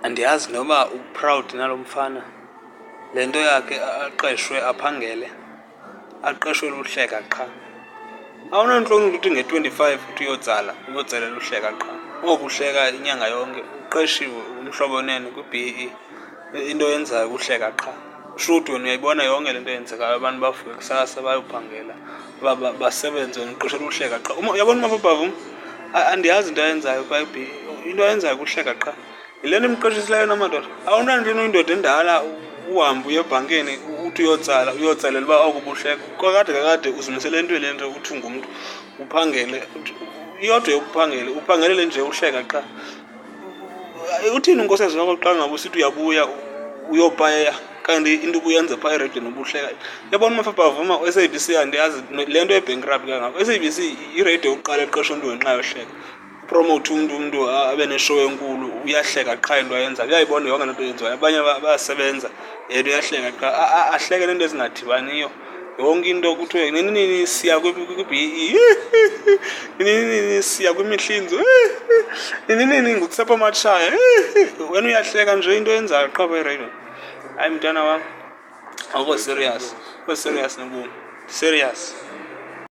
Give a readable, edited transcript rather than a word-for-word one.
Andiyazi noba u-proud nalo mfana, le nto yakhe aqeshwe aphangele, aqeshelwe uhleka qha. Awunantloni ukuthi nge-25 uthi uyotsalela uhleka qha. Oku uhleka inyanga yonke, uqeshiwe umhlobo nene kwi-B-BBEE, into yenzayo kuhleka qha. Shuthi wena uyayibona yonke le nto yenzekayo, abantu bavuke kusasa bayophangela, basebenze, wena uqeshelwe uhleka qha. Uyabona uMapapavuma, andiyazi into ayenzayo phaa e-B-BBEE, into ayenzayo kuhleka qha. Yile nto imqeshisileyo namadoda. Awunantloni uyindoda endala uhambe uye ebhankeni uthi uyotsalela uba oku buhleka. Kakade uzimisele entweni le nto uthi ngumntu uphangele, iyodwa yokuphangela, uphangelele nje uhleka qha. Uthini unkosikazi wakho xa ngaba usithi uyabuya uyopeya kanti into ubuyenza phaa erediyweni ubuhleka? Uyabona uMapapavuma, u-S_A_B_C andiyazi le nto ye-bankruptcy kangako. U-S_A_B_C ireyidiyo yokuqala eqesha umntu ngenxa yohleka, upromote umntu abe neshow enkulu, uyahleka qha into ayenzayo. Uyayibona yonke le nto yenziwayo, abanye bayasebenza yena uyahleka qha. Ahleke neento ezingadibaniyo, yonke into kuthiwe nini siya kwi-B-BBEE, nini siya kwimihlinzo, nini ngukusapho matshaya. Wena uyahleka nje into yenzayo qha phaa ereyidweni. Hayi mntana wam, awukho serious, awukho serious nobomi, serious.